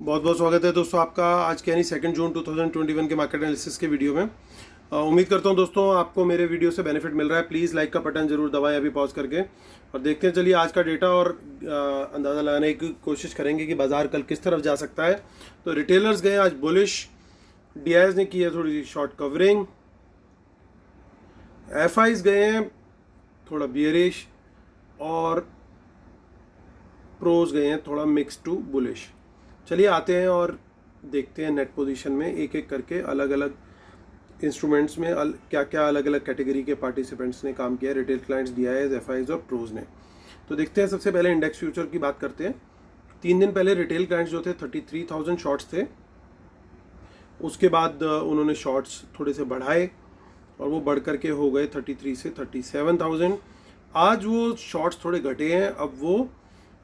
बहुत बहुत स्वागत है दोस्तों आपका आज के यानी 2 जून 2021 के मार्केट एनालिसिस के वीडियो में। उम्मीद करता हूं दोस्तों आपको मेरे वीडियो से बेनिफिट मिल रहा है। प्लीज़ लाइक का बटन जरूर दबाएं अभी पॉज करके और देखते हैं। चलिए आज का डेटा और अंदाज़ा लगाने की कोशिश करेंगे कि बाजार कल किस तरफ जा सकता है। तो रिटेलर्स गए आज बुलिश, डीआईएस ने की है थोड़ी सी शॉर्ट कवरिंग, एफआईज गए हैं थोड़ा बियरिश और प्रोज गए हैं थोड़ा मिक्स टू बुलिश। चलिए आते हैं और देखते हैं नेट पोजीशन में एक एक करके अलग अलग इंस्ट्रूमेंट्स में क्या क्या अलग अलग कैटेगरी के पार्टिसिपेंट्स ने काम किया, रिटेल क्लाइंट्स, डीआईएस, एफआईज और प्रोज ने। तो देखते हैं। सबसे पहले इंडेक्स फ्यूचर की बात करते हैं। 3 दिन पहले रिटेल क्लाइंट्स जो थे 33,000 शॉर्ट्स थे। उसके बाद उन्होंने शॉर्ट्स थोड़े से बढ़ाए और वो बढ़ करके हो गए 33 से 37,000। आज वो शॉर्ट्स थोड़े घटे हैं। अब वो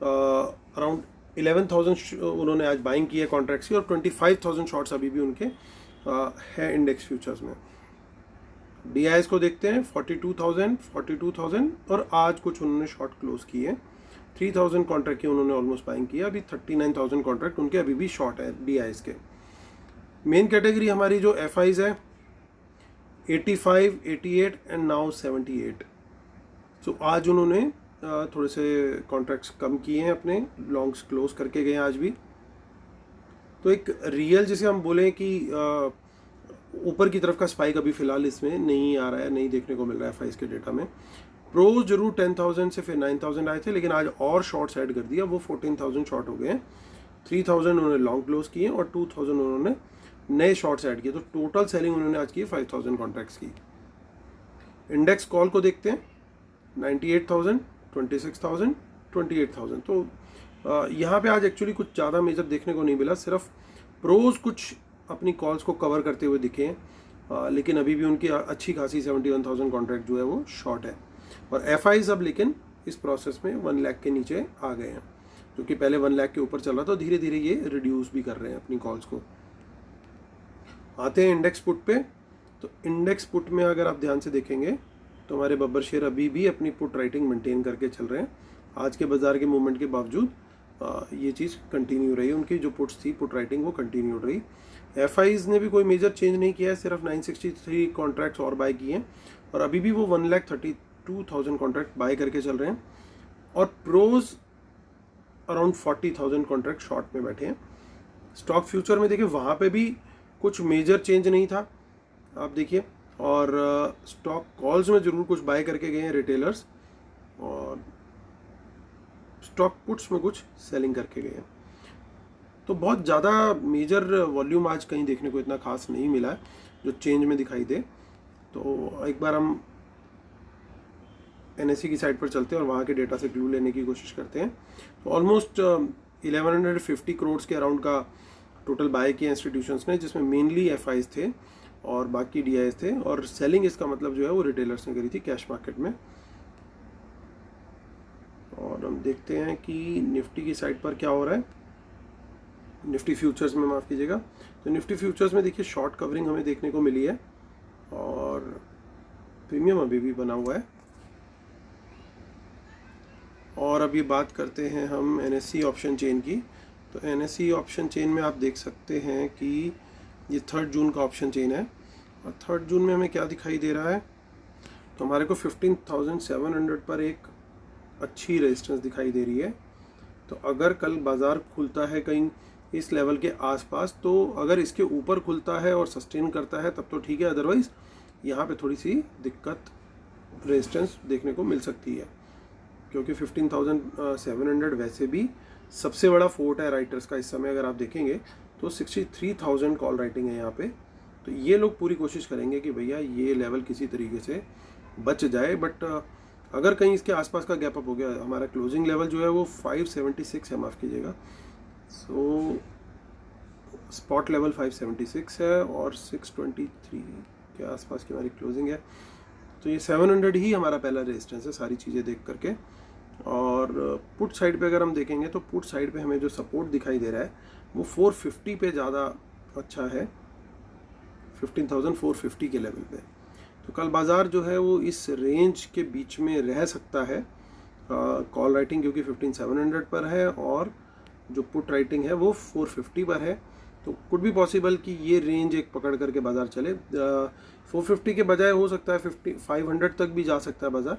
अराउंड 11,000 उन्होंने आज बाइंग की है कॉन्ट्रैक्ट्स की और 25,000 शॉर्ट्स अभी भी उनके है इंडेक्स फ्यूचर्स में। डीआईएस को देखते हैं 42,000 और आज कुछ उन्होंने शॉर्ट क्लोज किए हैं। 3,000 कॉन्ट्रैक्ट की उन्होंने ऑलमोस्ट बाइंग किया। अभी 39,000 कॉन्ट्रैक्ट उनके अभी भी शॉर्ट है डीआईएस के। मेन कैटेगरी हमारी जो एफआईज है 85, 88 एंड नाउ 78। तो आज उन्होंने थोड़े से कॉन्ट्रैक्ट्स कम किए हैं, अपने लॉन्ग्स क्लोज करके गए आज भी। तो एक रियल जिसे हम बोलें कि ऊपर की तरफ का स्पाइक अभी फिलहाल इसमें नहीं आ रहा है, नहीं देखने को मिल रहा है एफआईज के डेटा में। प्रोज जरूर 10,000 से फिर 9,000 आए थे, लेकिन आज और शॉर्ट्स ऐड कर दिया, वो 14,000 शॉर्ट हो गए हैं। 3,000 उन्होंने लॉन्ग क्लोज किए और 2,000 उन्होंने नए शॉर्ट्स ऐड किए। तो टोटल सेलिंग उन्होंने आज की 5,000 कॉन्ट्रैक्ट्स की। इंडेक्स कॉल को देखते हैं 98,000, 26,000, 28,000। तो यहाँ पे आज एक्चुअली कुछ ज़्यादा मेजर देखने को नहीं मिला। सिर्फ प्रोज कुछ अपनी कॉल्स को कवर करते हुए दिखे हैं, लेकिन अभी भी उनकी अच्छी खासी 71,000 कॉन्ट्रैक्ट जो है वो शॉर्ट है। और एफआईज अब लेकिन इस प्रोसेस में 1 लाख के नीचे आ गए हैं, जो कि पहले 1 लाख के ऊपर चल रहा था। धीरे धीरे ये रिड्यूस भी कर रहे हैं अपनी कॉल्स को। आते हैं इंडेक्स पुट पे। तो इंडेक्स पुट में अगर आप ध्यान से देखेंगे तो हमारे बब्बर शेयर अभी भी अपनी पुट राइटिंग मेंटेन करके चल रहे हैं। आज के बाजार के मूवमेंट के बावजूद ये चीज़ कंटिन्यू रही। उनकी जो पुट्स थी पुट राइटिंग वो कंटिन्यू रही। एफआईज ने भी कोई मेजर चेंज नहीं किया है, सिर्फ 963 कॉन्ट्रैक्ट्स और बाय किए हैं और अभी भी वो 1,32,000 कॉन्ट्रैक्ट बाय करके चल रहे हैं। और प्रोज अराउंड 40,000 कॉन्ट्रैक्ट शॉर्ट में बैठे हैं। स्टॉक फ्यूचर में देखिए वहाँ पे भी कुछ मेजर चेंज नहीं था, आप देखिए। और स्टॉक कॉल्स में ज़रूर कुछ बाय करके गए हैं रिटेलर्स और स्टॉक पुट्स में कुछ सेलिंग करके गए हैं। तो बहुत ज़्यादा मेजर वॉल्यूम आज कहीं देखने को इतना खास नहीं मिला है जो चेंज में दिखाई दे। तो एक बार हम एनएससी की साइट पर चलते हैं और वहाँ के डेटा से क्लू लेने की कोशिश करते हैं। तो ऑलमोस्ट 1150 करोड़ के अराउंड का टोटल बाय किया इंस्टीट्यूशंस ने, जिसमें मेनली एफआईज थे और बाकी डीआईएस थे। और सेलिंग इसका मतलब जो है वो रिटेलर्स ने करी थी कैश मार्केट में। और हम देखते हैं कि निफ्टी की साइड पर क्या हो रहा है। निफ्टी फ्यूचर्स में, माफ़ कीजिएगा। तो निफ्टी फ्यूचर्स में देखिए शॉर्ट कवरिंग हमें देखने को मिली है और प्रीमियम अभी भी बना हुआ है। और अब ये बात करते हैं हम एनएससी ऑप्शन चेन की। तो एनएससी ऑप्शन चेन में आप देख सकते हैं कि ये 3 जून का ऑप्शन चेन है और 3 जून में हमें क्या दिखाई दे रहा है। तो हमारे को 15,700 पर एक अच्छी रेजिस्टेंस दिखाई दे रही है। तो अगर कल बाज़ार खुलता है कहीं इस लेवल के आसपास, तो अगर इसके ऊपर खुलता है और सस्टेन करता है तब तो ठीक है, अदरवाइज़ यहाँ पे थोड़ी सी दिक्कत रेजिस्टेंस देखने को मिल सकती है, क्योंकि 15,700 वैसे भी सबसे बड़ा फोर्ट है राइटर्स का इस समय। अगर आप देखेंगे तो 63,000 कॉल राइटिंग है यहाँ पे। तो ये लोग पूरी कोशिश करेंगे कि भैया ये लेवल किसी तरीके से बच जाए। बट अगर कहीं इसके आसपास का गैप अप हो गया, हमारा क्लोजिंग लेवल जो है वो 576 है, माफ़ कीजिएगा। सो स्पॉट लेवल 576 है और 623 के आसपास की हमारी क्लोजिंग है। तो ये 700 ही हमारा पहला रेजिस्टेंस है सारी चीज़ें देख करके। और पुट साइड पे अगर हम देखेंगे तो पुट साइड पे हमें जो सपोर्ट दिखाई दे रहा है वो 450 पे ज़्यादा अच्छा है, 15,450 के लेवल पे। तो कल बाज़ार जो है वो इस रेंज के बीच में रह सकता है कॉल राइटिंग, क्योंकि 15,700 पर है और जो पुट राइटिंग है वो 450 पर है, तो कुड भी पॉसिबल कि ये रेंज एक पकड़ करके बाज़ार चले। 450 के बजाय हो सकता है 500 तक भी जा सकता है बाज़ार,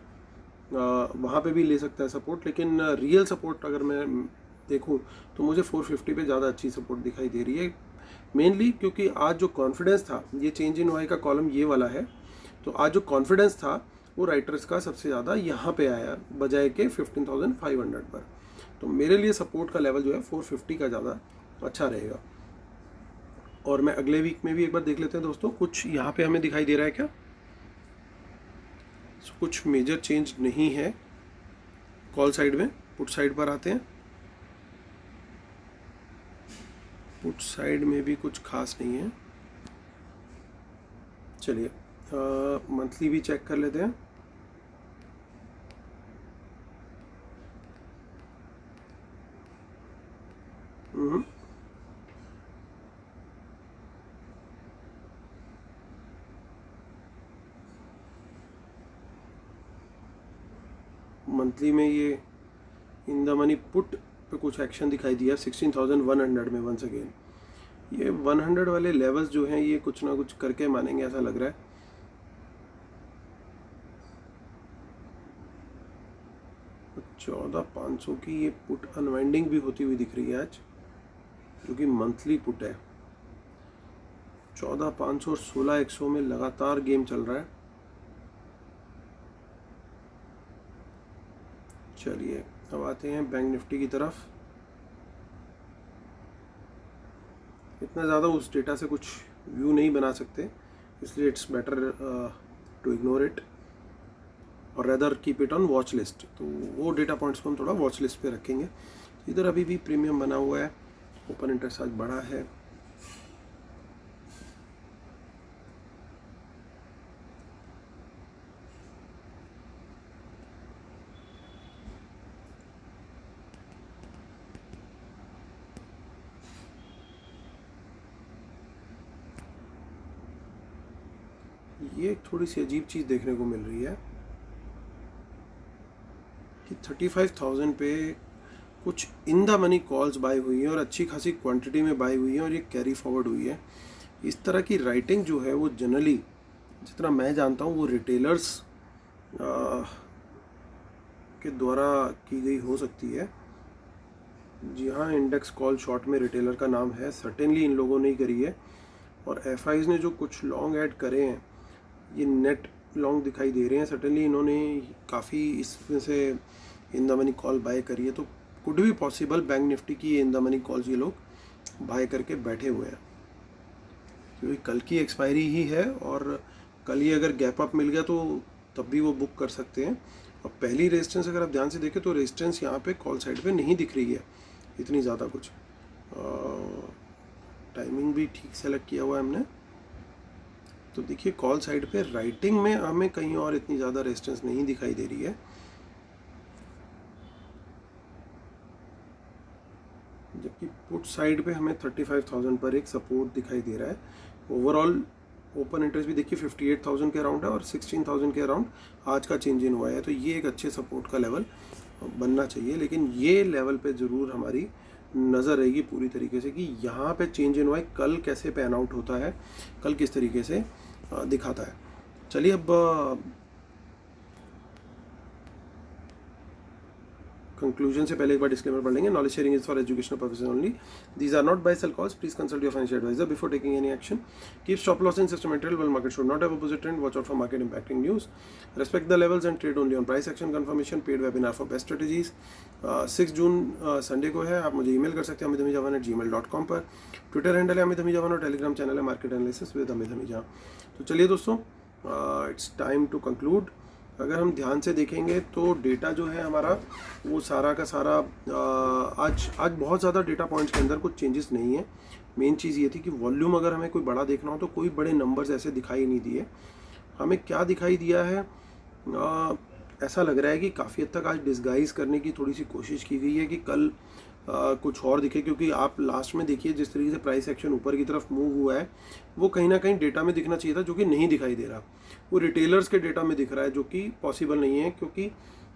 वहाँ पे भी ले सकता है सपोर्ट, लेकिन रियल सपोर्ट अगर मैं देखूँ तो मुझे 450 पे ज़्यादा अच्छी सपोर्ट दिखाई दे रही है। मेनली क्योंकि आज जो कॉन्फिडेंस था, ये चेंज इन वाई का कॉलम ये वाला है, तो आज जो कॉन्फिडेंस था वो राइटर्स का सबसे ज़्यादा यहाँ पे आया बजाय के 15,500 पर। तो मेरे लिए सपोर्ट का लेवल जो है 450 का ज़्यादा अच्छा रहेगा। और मैं अगले वीक में भी एक बार देख लेते हैं दोस्तों, कुछ यहाँ पे हमें दिखाई दे रहा है क्या? कुछ मेजर चेंज नहीं है कॉल साइड में। पुट साइड पर आते हैं, पुट साइड में भी कुछ खास नहीं है। चलिए मंथली भी चेक कर लेते हैं। मंथली में ये इन द मनी पुट पे कुछ एक्शन दिखाई दिया 16,100 में। वंस अगेन ये 100 वाले लेवल्स जो हैं ये कुछ ना कुछ करके मानेंगे, ऐसा लग रहा है। तो 14,500 की ये पुट अनवाइंडिंग भी होती हुई दिख रही है आज, जो कि मंथली पुट है। 14,500 और 16,100 में लगातार गेम चल रहा है। चलिए अब आते हैं बैंक निफ्टी की तरफ। इतना ज़्यादा उस डेटा से कुछ व्यू नहीं बना सकते, इसलिए it's better to ignore it और rather keep it on watch list. तो वो डेटा पॉइंट्स को हम थोड़ा वॉच लिस्ट पे रखेंगे। इधर अभी भी प्रीमियम बना हुआ है, ओपन इंटरेस्ट आज बढ़ा है। ये थोड़ी सी अजीब चीज़ देखने को मिल रही है कि 35,000 पे कुछ इन द मनी कॉल्स बाय हुई हैं और अच्छी खासी क्वांटिटी में बाय हुई हैं और ये कैरी फॉरवर्ड हुई है। इस तरह की राइटिंग जो है वो जनरली, जितना मैं जानता हूँ, वो रिटेलर्स के द्वारा की गई हो सकती है। जी हाँ, इंडेक्स कॉल शॉर्ट में रिटेलर का नाम है, सर्टेनली इन लोगों ने ही करी है। और एफआईज ने जो कुछ लॉन्ग ऐड करे हैं, ये नेट लॉन्ग दिखाई दे रहे हैं। सर्टेनली इन्होंने काफ़ी इसमें से in the money call buy करी है, तो कुड भी पॉसिबल बैंक निफ्टी की इन द मनी कॉल्स ये लोग बाय करके बैठे हुए हैं, क्योंकि कल की एक्सपायरी ही है और कल ही अगर गैप अप मिल गया तो तब भी वो बुक कर सकते हैं। और पहली रेजिस्टेंस अगर आप ध्यान से देखें तो रेजिस्टेंस यहाँ पे कॉल साइड पे नहीं दिख रही है इतनी ज़्यादा कुछ। टाइमिंग भी ठीक सेलेक्ट किया हुआ है हमने, तो देखिए कॉल साइड पे राइटिंग में हमें कहीं और इतनी ज़्यादा रेजिस्टेंस नहीं दिखाई दे रही है। जबकि पुट साइड पे हमें 35,000 पर एक सपोर्ट दिखाई दे रहा है। ओवरऑल ओपन इंटरेस्ट भी देखिए 58,000 के अराउंड है और 16,000 के अराउंड आज का चेंज इन हुआ है, तो ये एक अच्छे सपोर्ट का लेवल बनना चाहिए। लेकिन ये लेवल पे ज़रूर हमारी नज़र रहेगी पूरी तरीके से कि यहाँ पे चेंज इन हुआ है, कल कैसे पैन आउट होता है, कल किस तरीके से दिखाता है। चलिए अब कंक्लूजन से पहले एक बार डिस्क्लेमर पढ़ लेंगे। Knowledge sharing is for educational purposes only, these are not buy sell calls, please consult your financial advisor before taking any action, keep stop loss in systematical when market should not have opposite trend, watch out for market impacting news, respect the levels and trade only on price action confirmation. Paid webinar for best strategies 6 June Sunday को है। आप मुझे email कर सकते हैं amithamijhawan@gmail.com पर। Twitter handle है अमित हमीजावन और टेलीग्राम चैनल है मार्केट एनालिसिस विद अमित हमीजा। तो चलिए दोस्तों, इट्स टाइम टू कंक्लूड। अगर हम ध्यान से देखेंगे तो डेटा जो है हमारा वो सारा का सारा आज बहुत ज़्यादा डेटा पॉइंट्स के अंदर कुछ चेंजेस नहीं है। मेन चीज़ ये थी कि वॉल्यूम अगर हमें कोई बड़ा देखना हो तो कोई बड़े नंबर्स ऐसे दिखाई नहीं दिए। हमें क्या दिखाई दिया है, ऐसा लग रहा है कि काफ़ी हद तक आज डिस्गाइज करने की थोड़ी सी कोशिश की गई है कि कल कुछ और दिखे, क्योंकि आप लास्ट में देखिए जिस तरीके से प्राइस एक्शन ऊपर की तरफ मूव हुआ है वो कहीं ना कहीं डेटा में दिखना चाहिए था, जो कि नहीं दिखाई दे रहा। वो रिटेलर्स के डेटा में दिख रहा है, जो कि पॉसिबल नहीं है, क्योंकि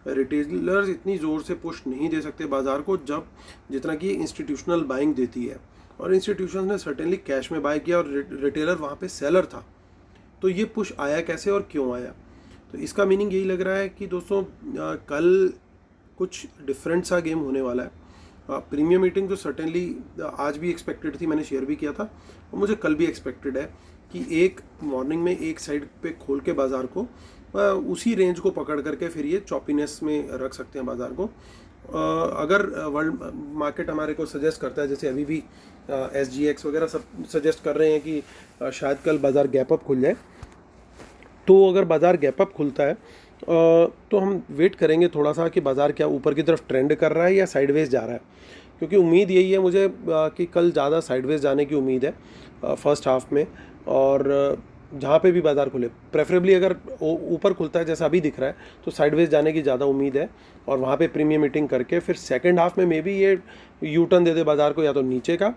रिटेलर्स इतनी ज़ोर से पुश नहीं दे सकते बाज़ार को जब जितना कि इंस्टीट्यूशनल बाइंग देती है, और इंस्टीट्यूशन ने सर्टेनली कैश में बाय किया और रिटेलर वहाँ पे सेलर था। तो ये पुश आया कैसे और क्यों आया? तो इसका मीनिंग यही लग रहा है कि दोस्तों कल कुछ डिफरेंट सा गेम होने वाला है। प्रीमियम मीटिंग तो सर्टेनली आज भी एक्सपेक्टेड थी, मैंने शेयर भी किया था, और मुझे कल भी एक्सपेक्टेड है कि एक मॉर्निंग में एक साइड पे खोल के बाज़ार को उसी रेंज को पकड़ करके फिर ये चॉपीनेस में रख सकते हैं बाज़ार को। अगर वर्ल्ड मार्केट हमारे को सजेस्ट करता है, जैसे अभी भी SGX वगैरह सब सजेस्ट कर रहे हैं कि शायद कल बाज़ार गैप अप खुल जाए, तो अगर बाज़ार गैप अप खुलता है तो हम वेट करेंगे थोड़ा सा कि बाज़ार क्या ऊपर की तरफ ट्रेंड कर रहा है या साइडवेज जा रहा है, क्योंकि उम्मीद यही है मुझे कि कल ज़्यादा साइडवेज जाने की उम्मीद है फर्स्ट हाफ में। और जहाँ पे भी बाज़ार खुले, प्रेफरेबली अगर ऊपर खुलता है जैसा अभी दिख रहा है तो साइडवेज जाने की ज़्यादा उम्मीद है, और वहाँ पे प्रीमियम मीटिंग करके फिर सेकंड हाफ में मे बी ये यू टर्न दे दे बाज़ार को, या तो नीचे का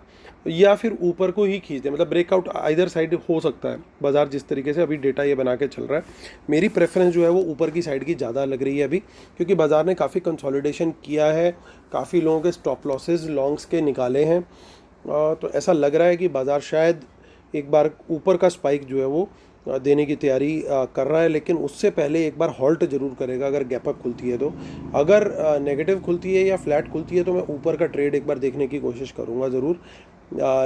या फिर ऊपर को ही खींच दे, मतलब ब्रेकआउट आइदर साइड हो सकता है बाज़ार जिस तरीके से अभी डेटा ये बना के चल रहा है। मेरी प्रेफरेंस जो है वो ऊपर की साइड की ज़्यादा लग रही है अभी, क्योंकि बाज़ार ने काफ़ी कंसोलिडेशन किया है, काफ़ी लोगों के स्टॉप लॉसेस लॉन्ग्स के निकाले हैं, तो ऐसा लग रहा है कि बाज़ार शायद एक बार ऊपर का स्पाइक जो है वो देने की तैयारी कर रहा है, लेकिन उससे पहले एक बार हॉल्ट ज़रूर करेगा अगर गैप अप खुलती है तो। अगर नेगेटिव खुलती है या फ्लैट खुलती है तो मैं ऊपर का ट्रेड एक बार देखने की कोशिश करूँगा ज़रूर,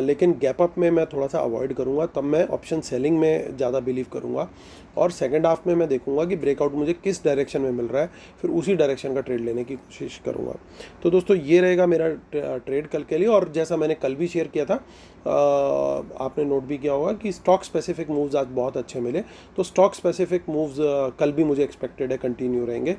लेकिन गैप अप में मैं थोड़ा सा अवॉइड करूँगा, तब मैं ऑप्शन सेलिंग में ज़्यादा बिलीव करूँगा। और सेकंड हाफ में मैं देखूँगा कि ब्रेकआउट मुझे किस डायरेक्शन में मिल रहा है, फिर उसी डायरेक्शन का ट्रेड लेने की कोशिश करूँगा। तो दोस्तों ये रहेगा मेरा ट्रेड कल के लिए। और जैसा मैंने कल भी शेयर किया था, आपने नोट भी किया होगा कि स्टॉक स्पेसिफिक मूव्स आज बहुत अच्छे मिले, तो स्टॉक स्पेसिफिक मूव्स कल भी मुझे एक्सपेक्टेड है कंटिन्यू रहेंगे।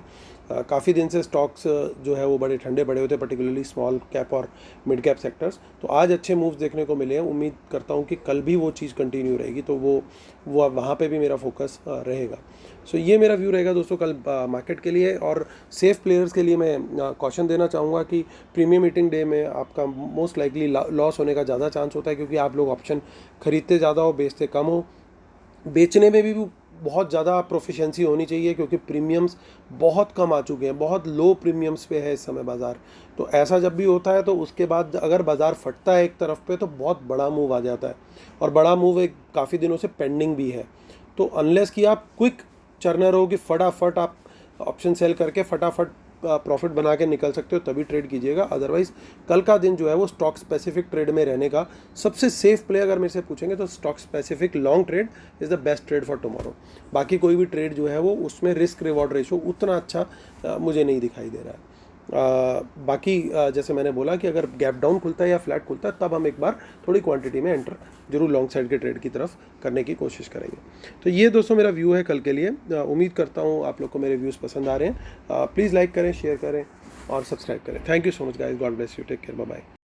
काफ़ी दिन से स्टॉक्स जो है वो बड़े ठंडे पड़े होते, पर्टिकुलरली स्मॉल कैप और मिड कैप सेक्टर्स, तो आज अच्छे मूव्स देखने को मिले हैं। उम्मीद करता हूँ कि कल भी वो चीज़ कंटिन्यू रहेगी, तो वो वहाँ पे भी मेरा फोकस रहेगा। सो ये मेरा व्यू रहेगा दोस्तों कल मार्केट के लिए। और सेफ प्लेयर्स के लिए मैं कॉशन देना चाहूँगा कि प्रीमियम मीटिंग डे में आपका मोस्ट लाइकली लॉस होने का ज़्यादा चांस होता है, क्योंकि आप लोग ऑप्शन खरीदते ज़्यादा हो, बेचते कम हो। बेचने में भी बहुत ज़्यादा प्रोफिशिएंसी होनी चाहिए, क्योंकि प्रीमियम्स बहुत कम आ चुके हैं, बहुत लो प्रीमियम्स पे है इस समय बाज़ार। तो ऐसा जब भी होता है तो उसके बाद अगर बाज़ार फटता है एक तरफ पे तो बहुत बड़ा मूव आ जाता है, और बड़ा मूव एक काफ़ी दिनों से पेंडिंग भी है। तो अनलेस कि आप क्विक चर्नर हो कि फटाफट आप ऑप्शन सेल करके फटाफट प्रॉफिट बना के निकल सकते हो, तभी ट्रेड कीजिएगा। अदरवाइज कल का दिन जो है वो स्टॉक स्पेसिफिक ट्रेड में रहने का सबसे सेफ प्ले अगर मेरे से पूछेंगे तो stock specific long trade is the best trade for tomorrow. बाकी कोई भी ट्रेड जो है वो उसमें रिस्क रिवॉर्ड रेशो उतना अच्छा मुझे नहीं दिखाई दे रहा है। बाकी जैसे मैंने बोला कि अगर गैप डाउन खुलता है या फ्लैट खुलता है तब हम एक बार थोड़ी क्वांटिटी में एंटर जरूर लॉन्ग साइड के ट्रेड की तरफ करने की कोशिश करेंगे। तो ये दोस्तों मेरा व्यू है कल के लिए। उम्मीद करता हूँ आप लोग को मेरे व्यूज़ पसंद आ रहे हैं। प्लीज़ लाइक करें, शेयर करें और सब्सक्राइब करें। Thank you so much guys, God bless you, take care, bye bye.